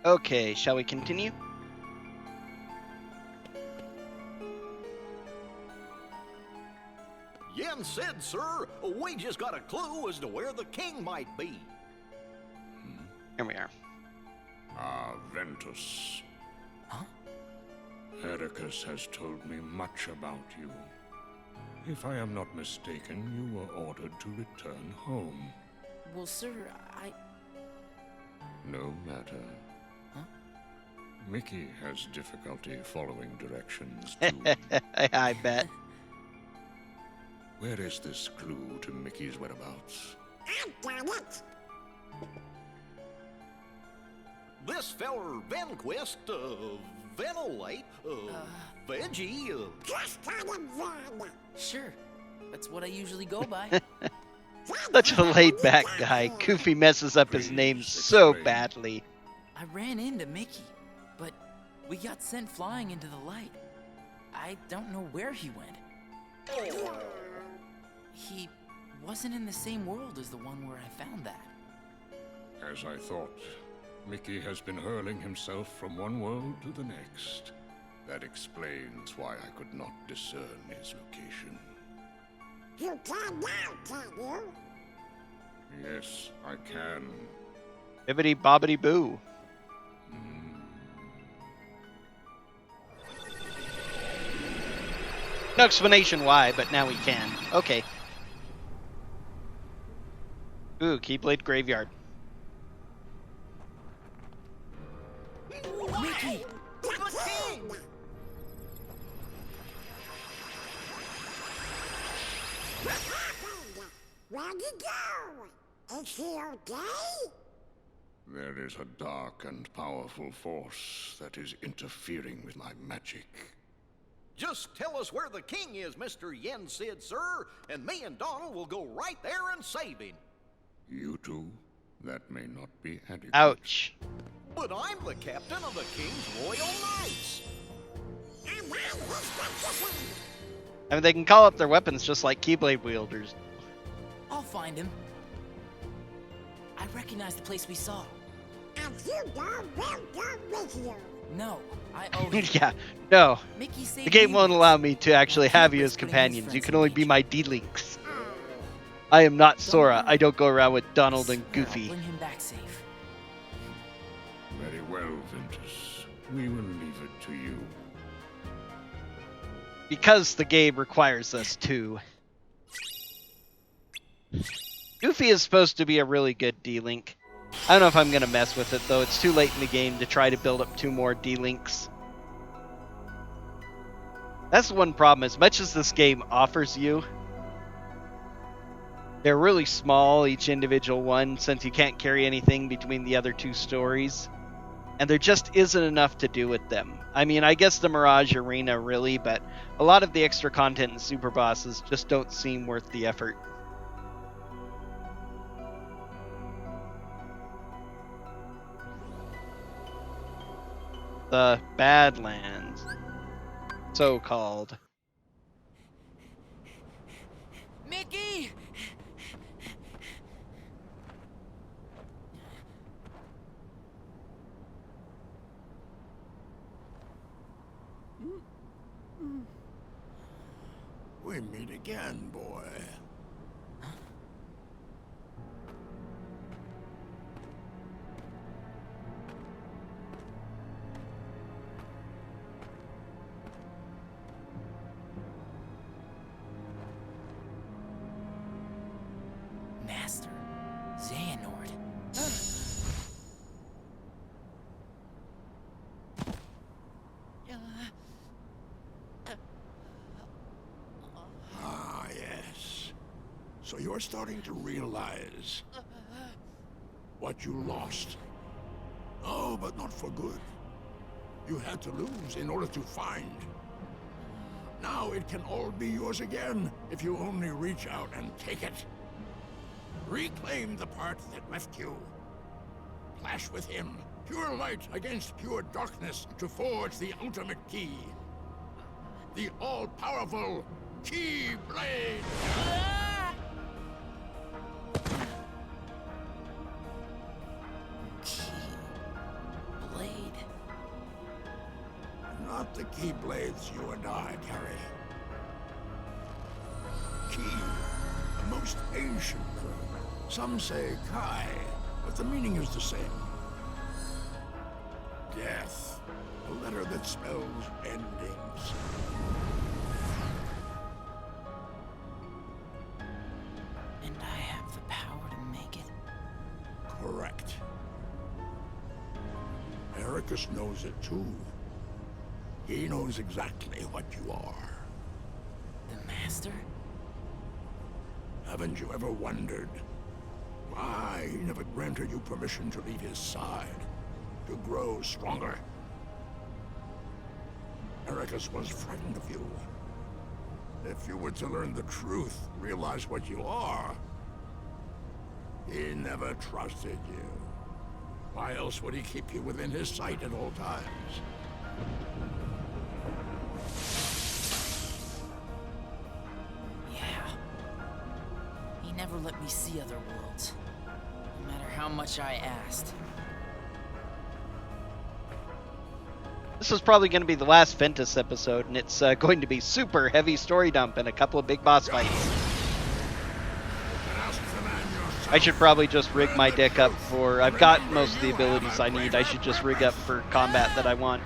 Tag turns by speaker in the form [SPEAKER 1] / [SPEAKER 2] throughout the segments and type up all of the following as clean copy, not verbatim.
[SPEAKER 1] Okay, shall we continue?
[SPEAKER 2] Yen said, sir, we just got a clue as to where the king might be.
[SPEAKER 1] Here we are.
[SPEAKER 3] Ventus.
[SPEAKER 4] Huh?
[SPEAKER 3] Ericus has told me much about you. If I am not mistaken, you were ordered to return home.
[SPEAKER 4] Well, sir,
[SPEAKER 3] No matter.
[SPEAKER 4] Huh?
[SPEAKER 3] Mickey has difficulty following directions, too.
[SPEAKER 1] I bet.
[SPEAKER 3] Where is this clue to Mickey's whereabouts?
[SPEAKER 5] I got it.
[SPEAKER 2] This feller Venquist, Ventilate, Veggie,
[SPEAKER 5] Just on him, Van.
[SPEAKER 4] sure. That's what I usually go by.
[SPEAKER 1] Such a laid-back guy. Goofy messes up his name so badly.
[SPEAKER 4] I ran into Mickey, but we got sent flying into the light. I don't know where he went. He wasn't in the same world as the one where I found that.
[SPEAKER 3] As I thought, Mickey has been hurling himself from one world to the next. That explains why I could not discern his location.
[SPEAKER 5] You can now, can you?
[SPEAKER 3] Yes, I can.
[SPEAKER 1] Bibbidi bobbidi boo. No explanation why, but now we can. Okay. Ooh, Keyblade Graveyard.
[SPEAKER 4] Mickey!
[SPEAKER 5] The king! What happened? Where'd he go? Is he okay?
[SPEAKER 3] There is a dark and powerful force that is interfering with my magic.
[SPEAKER 2] just tell us where the king is, Mr. Yen Sid, sir, and me and Donald will go right there and save him.
[SPEAKER 3] You two? That may not be adequate.
[SPEAKER 1] Ouch.
[SPEAKER 2] But I'm the captain of the King's Royal Knights.
[SPEAKER 5] And I'm his magician.
[SPEAKER 1] I mean, they can call up their weapons just like Keyblade wielders.
[SPEAKER 4] I'll find him. I recognize the place we saw.
[SPEAKER 5] And you go, we'll go with you.
[SPEAKER 4] No, I owe him.
[SPEAKER 1] Yeah, no.
[SPEAKER 4] Mickey saved
[SPEAKER 1] The game
[SPEAKER 4] me
[SPEAKER 1] won't
[SPEAKER 4] once.
[SPEAKER 1] allow me to actually have you as
[SPEAKER 4] Keep putting his
[SPEAKER 1] companions. You
[SPEAKER 4] friends
[SPEAKER 1] can
[SPEAKER 4] in
[SPEAKER 1] only be
[SPEAKER 4] danger.
[SPEAKER 1] my D-Links.
[SPEAKER 5] Oh,
[SPEAKER 1] I am not Sora. I don't go around with Donald and
[SPEAKER 4] Swear I'll
[SPEAKER 1] Goofy.
[SPEAKER 4] bring him back safe.
[SPEAKER 3] Very well, Ventus. We will leave it to you.
[SPEAKER 1] Because the game requires us to. Goofy is supposed to be a really good D-Link. I don't know if I'm going to mess with it, though. It's too late in the game to try to build up 2 more D-Links. That's the one problem. As much as this game offers you, they're really small, each individual one, since you can't carry anything between the other 2 stories. And there just isn't enough to do with them. I mean, I guess the Mirage Arena really, but a lot of the extra content and super bosses just don't seem worth the effort. The Badlands, so-called.
[SPEAKER 4] Mickey!
[SPEAKER 6] We meet again, boy.
[SPEAKER 4] Master. Xehanort.
[SPEAKER 6] Ah, yes. So you're starting to realize what you lost. Oh, but not for good. You had to lose in order to find. Now it can all be yours again if you only reach out and take it. Reclaim the part that left you. Clash with him. Pure light against pure darkness to forge the ultimate key. The all-powerful Keyblade! the keyblades you and I carry. Key, the most ancient word. Some say Kai, but the meaning is the same. Death, a letter that spells endings.
[SPEAKER 4] And I have the power to make it.
[SPEAKER 6] Correct. Ericus knows it too. He knows exactly what you are.
[SPEAKER 4] The Master?
[SPEAKER 6] Haven't you ever wondered why he never granted you permission to leave his side, to grow stronger? Ericus was frightened of you. If you were to learn the truth, realize what you are, he never trusted you. Why else would he keep you within his sight at all times?
[SPEAKER 4] Yeah. He never let me see other worlds. No matter how much I asked.
[SPEAKER 1] This is probably going to be the last Ventus episode, and it's going to be super heavy story dump and a couple of big boss fights. I should probably just rig my deck up for... I've got most of the abilities I need. I should just rig up for combat that I want.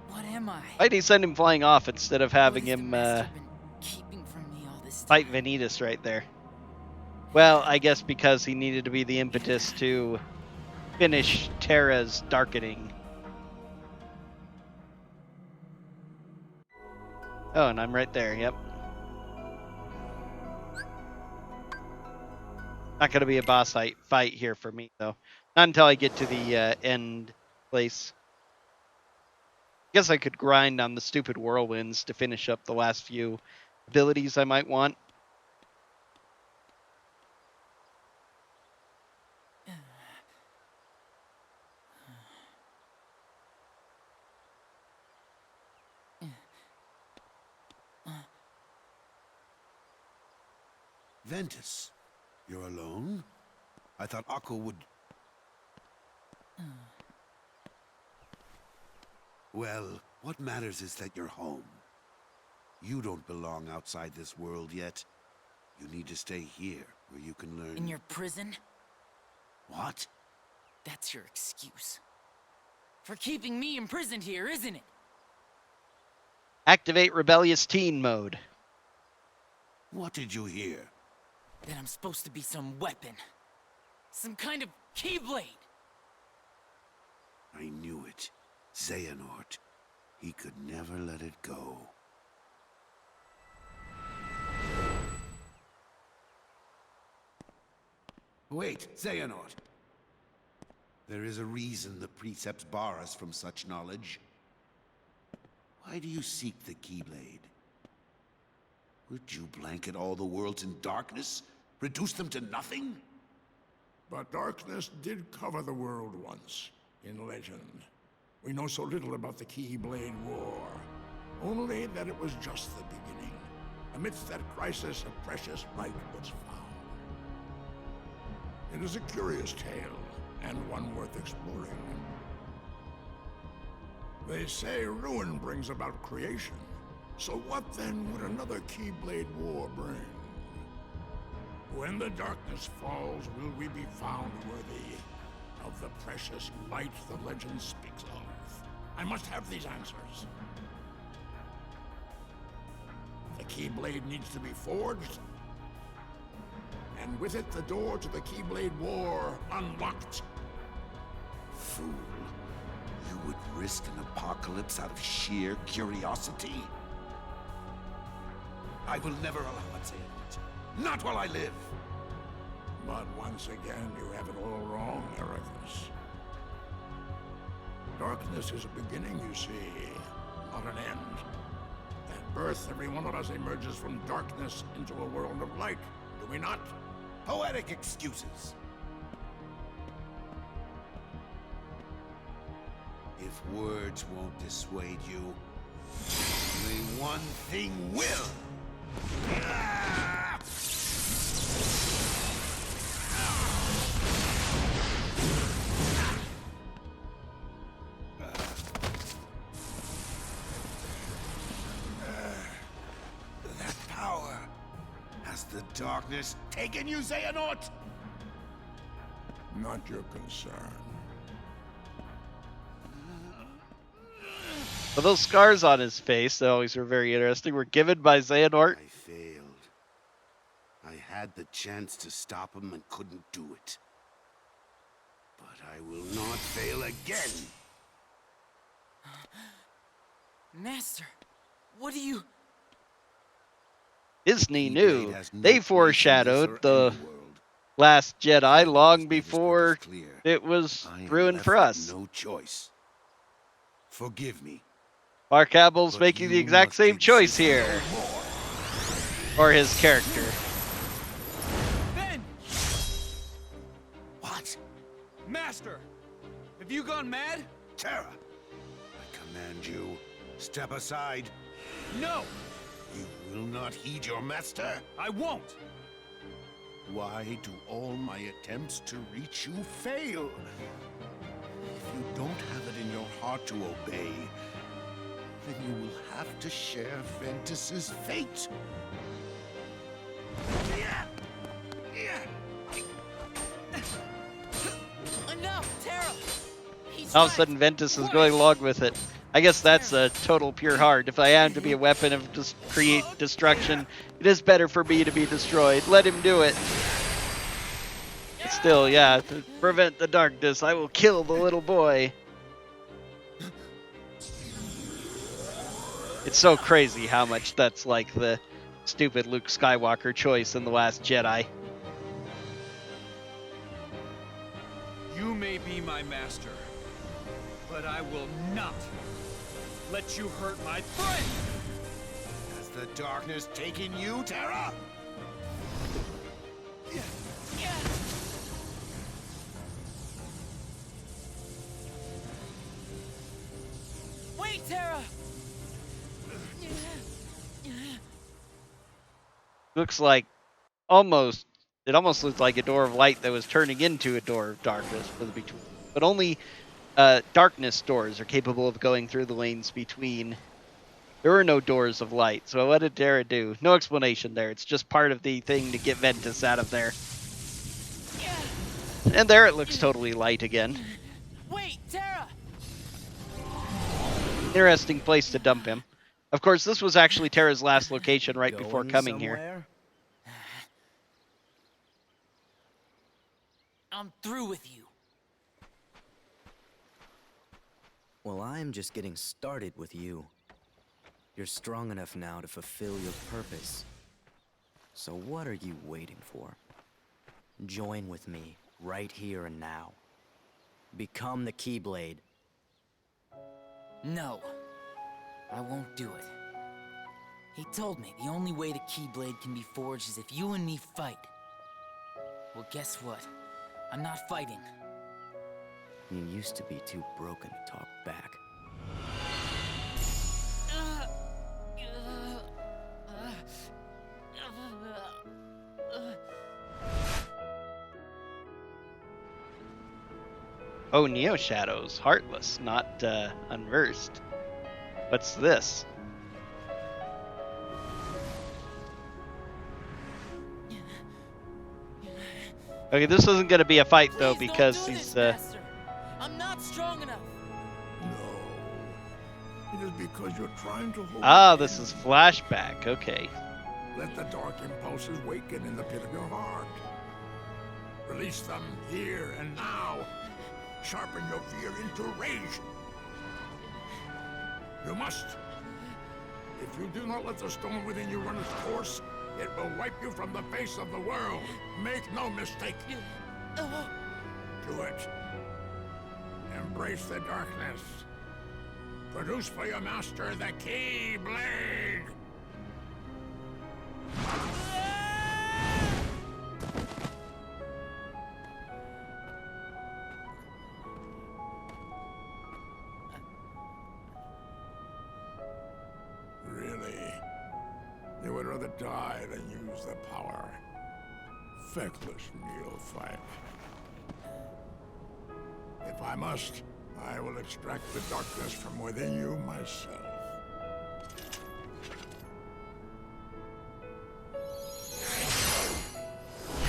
[SPEAKER 4] What am I?
[SPEAKER 1] Why'd he send him flying off instead of having
[SPEAKER 4] What has the
[SPEAKER 1] him
[SPEAKER 4] Master been keeping from me all this
[SPEAKER 1] fight
[SPEAKER 4] time?
[SPEAKER 1] Ventus right there? Well, I guess because he needed to be the impetus to finish Terra's darkening. Oh, and I'm right there, yep. Not going to be a boss fight here for me, though. Not until I get to the end place. Guess I could grind on the stupid whirlwinds to finish up the last few abilities I might want.
[SPEAKER 7] Ventus, you're alone? I thought Akko would... Well, what matters is that you're home. You don't belong outside this world yet. You need to stay here, where you can learn...
[SPEAKER 4] In your prison?
[SPEAKER 7] What?
[SPEAKER 4] That's your excuse. For keeping me imprisoned here, isn't it?
[SPEAKER 1] Activate rebellious teen mode.
[SPEAKER 7] What did you hear?
[SPEAKER 4] That I'm supposed to be some weapon. Some kind of keyblade.
[SPEAKER 7] I knew it. Xehanort. He could never let it go. Wait, Xehanort. There is a reason the precepts bar us from such knowledge. Why do you seek the Keyblade? Would you blanket all the worlds in darkness? Reduce them to nothing?
[SPEAKER 6] But darkness did cover the world once, in legend. We know so little about the Keyblade War. Only that it was just the beginning. Amidst that crisis, a precious light was found. It is a curious tale, and one worth exploring. They say ruin brings about creation. So what then would another Keyblade War bring? When the darkness falls, will we be found worthy of the precious light the legend speaks of? I must have these answers. The Keyblade needs to be forged, and with it the door to the Keyblade War unlocked.
[SPEAKER 7] Fool. You would risk an apocalypse out of sheer curiosity? I will never allow it, Xehanort. Not while I live!
[SPEAKER 6] But once again, you have it all wrong, Ericus. Darkness is a beginning, you see, not an end. At birth, every one of us emerges from darkness into a world of light, do we not?
[SPEAKER 7] Poetic excuses. If words won't dissuade you, only one thing will. That power. Has the darkness taken you, Xehanort?
[SPEAKER 6] Not your concern.
[SPEAKER 1] Well, those scars on his face, they always were very interesting, were given by Xehanort.
[SPEAKER 7] I failed. I had the chance to stop him and couldn't do it. But I will not fail again.
[SPEAKER 4] Master, what do you...
[SPEAKER 1] Disney
[SPEAKER 7] Keyblade
[SPEAKER 1] knew.
[SPEAKER 7] has no
[SPEAKER 1] They
[SPEAKER 7] place in this
[SPEAKER 1] foreshadowed
[SPEAKER 7] or
[SPEAKER 1] the
[SPEAKER 7] any world.
[SPEAKER 1] Last Jedi long
[SPEAKER 7] His purpose
[SPEAKER 1] before
[SPEAKER 7] clear.
[SPEAKER 1] it was
[SPEAKER 7] I am
[SPEAKER 1] ruined
[SPEAKER 7] left
[SPEAKER 1] for
[SPEAKER 7] with
[SPEAKER 1] us.
[SPEAKER 7] No choice. Forgive me.
[SPEAKER 1] Mark Hamill's
[SPEAKER 7] but
[SPEAKER 1] making the
[SPEAKER 7] you
[SPEAKER 1] exact
[SPEAKER 7] must
[SPEAKER 1] same choice
[SPEAKER 7] exist
[SPEAKER 1] here.
[SPEAKER 7] no more.
[SPEAKER 1] Or his character.
[SPEAKER 8] Ben!
[SPEAKER 7] What?
[SPEAKER 8] Master! Have you gone mad?
[SPEAKER 7] Terra! I command you, step aside.
[SPEAKER 8] No!
[SPEAKER 7] You will not heed your master.
[SPEAKER 8] I won't!
[SPEAKER 7] Why do all my attempts to reach you fail? If you don't have it in your heart to obey, then you will have to share Ventus's fate.
[SPEAKER 4] Enough, Terra! He's
[SPEAKER 1] All of a
[SPEAKER 4] right.
[SPEAKER 1] sudden, Ventus is going along with it. I guess that's a total pure heart. If I am to be a weapon of just create destruction, it is better for me to be destroyed. Let him do it. But still, yeah, to prevent the darkness, I will kill the little boy. It's so crazy how much that's like the stupid Luke Skywalker choice in The Last Jedi.
[SPEAKER 8] You may be my master, but I will not let you hurt my friend!
[SPEAKER 7] Has the darkness taken you, Terra?
[SPEAKER 4] Wait, Terra!
[SPEAKER 1] Looks like it almost looks like a door of light that was turning into a door of darkness for the between. But only darkness doors are capable of going through the lanes between. There were no doors of light, so what did Terra do? No explanation there. It's just part of the thing to get Ventus out of there. And there it looks totally light again.
[SPEAKER 4] Wait, Terra!
[SPEAKER 1] Interesting place to dump him. Of course, this was actually Terra's last location right before
[SPEAKER 9] Going
[SPEAKER 1] coming here.
[SPEAKER 9] somewhere?
[SPEAKER 4] I'm through with you.
[SPEAKER 9] Well, I'm just getting started with you. You're strong enough now to fulfill your purpose. So what are you waiting for? Join with me, right here and now. Become the Keyblade.
[SPEAKER 4] No, I won't do it. He told me the only way the Keyblade can be forged is if you and me fight. Well, guess what? I'm not fighting.
[SPEAKER 9] You used to be too broken to talk back.
[SPEAKER 1] Oh, Neo Shadows, heartless, not unversed. What's this? Okay, this isn't going to be a fight though
[SPEAKER 4] Please don't
[SPEAKER 1] because
[SPEAKER 4] do
[SPEAKER 1] he's
[SPEAKER 4] this, Master. I'm not strong enough.
[SPEAKER 6] No. It is because you're trying to hold
[SPEAKER 1] ah,
[SPEAKER 6] it
[SPEAKER 1] this
[SPEAKER 6] in.
[SPEAKER 1] is flashback. Okay.
[SPEAKER 6] Let the dark impulses waken in the pit of your heart. Release them here and now. Sharpen your fear into rage. You must. If you do not let the stone within you run its course, it will wipe you from the face of the world. Make no mistake. Do it. Embrace the darkness. Produce for your master the Keyblade! Really? You would rather die than use the power. Feckless neophyte. If I must, I will extract the darkness from within you myself.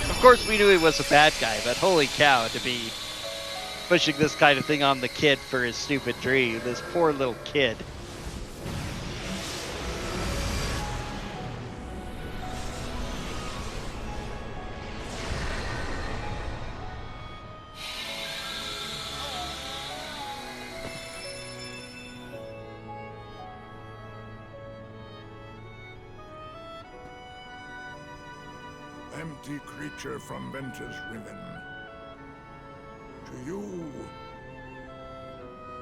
[SPEAKER 1] Of course, we knew he was a bad guy, but holy cow, to be pushing this kind of thing on the kid for his stupid dream. This poor little kid.
[SPEAKER 6] Empty creature from Ventus Riven. To you,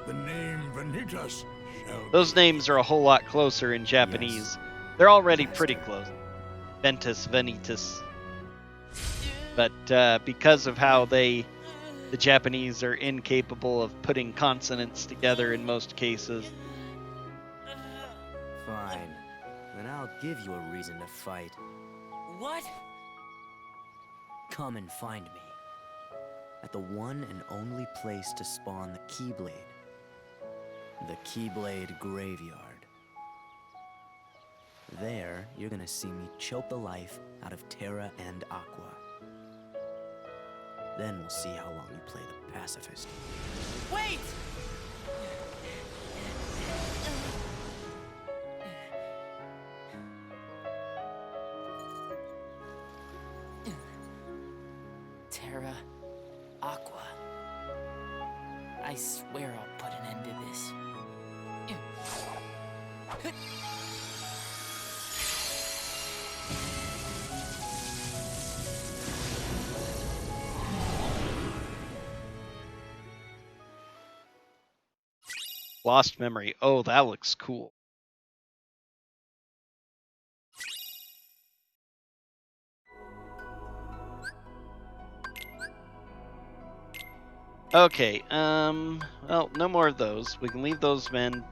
[SPEAKER 6] the name Ventus shall
[SPEAKER 1] Those
[SPEAKER 6] be.
[SPEAKER 1] names are a whole lot closer in Japanese.
[SPEAKER 9] Yes.
[SPEAKER 1] They're already pretty close. Ventus, Venitus. But because of how the Japanese are incapable of putting consonants together in most cases.
[SPEAKER 9] Fine. Then I'll give you a reason to fight.
[SPEAKER 4] What?
[SPEAKER 9] Come and find me. At the one and only place to spawn the Keyblade. The Keyblade Graveyard. There, you're gonna see me choke the life out of Terra and Aqua. Then we'll see how long you play the pacifist.
[SPEAKER 4] Wait! Terra, Aqua. I swear I'll put an end to this.
[SPEAKER 1] Lost memory. Oh, that looks cool. Okay, well, no more of those. We can leave those men.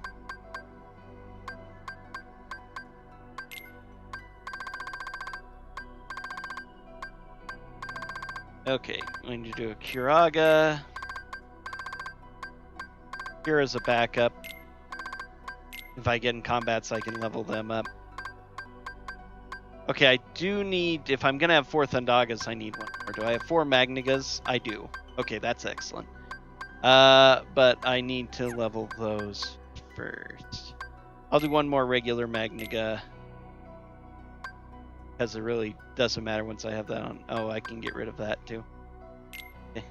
[SPEAKER 1] Okay, I'm going to do a Kiraga. Here as a backup. If I get in combat, so I can level them up. Okay, I do need, if I'm going to have 4 Thundagas, I need one more. Do I have 4 Magnigas? I do. Okay, that's excellent. But I need to level those first. I'll do one more regular Magniga. Because it really doesn't matter once I have that on. Oh, I can get rid of that too. Okay.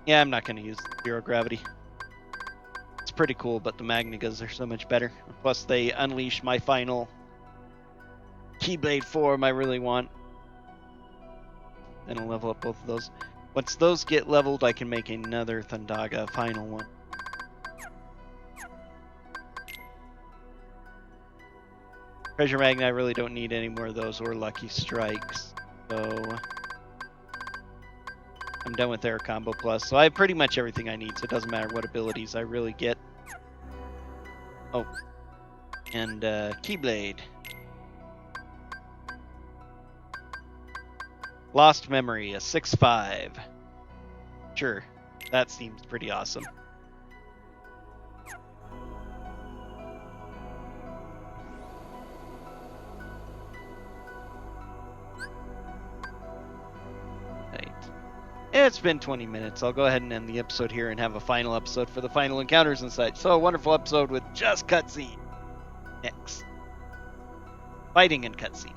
[SPEAKER 1] Yeah, I'm not going to use Zero Gravity. It's pretty cool, but the Magnigas are so much better. Plus, they unleash my final Keyblade form I really want. Then I'll level up both of those. Once those get leveled, I can make another Thundaga final one. Treasure Magnet, I really don't need any more of those or Lucky Strikes. So I'm done with their combo plus. So I have pretty much everything I need, so it doesn't matter what abilities I really get. Oh. And Keyblade. Lost Memory, a 6/5. Sure, that seems pretty awesome. Right. It's been 20 minutes. I'll go ahead and end the episode here and have a final episode for the final encounters and such. So a wonderful episode with just cutscene. Next. Fighting and cutscene.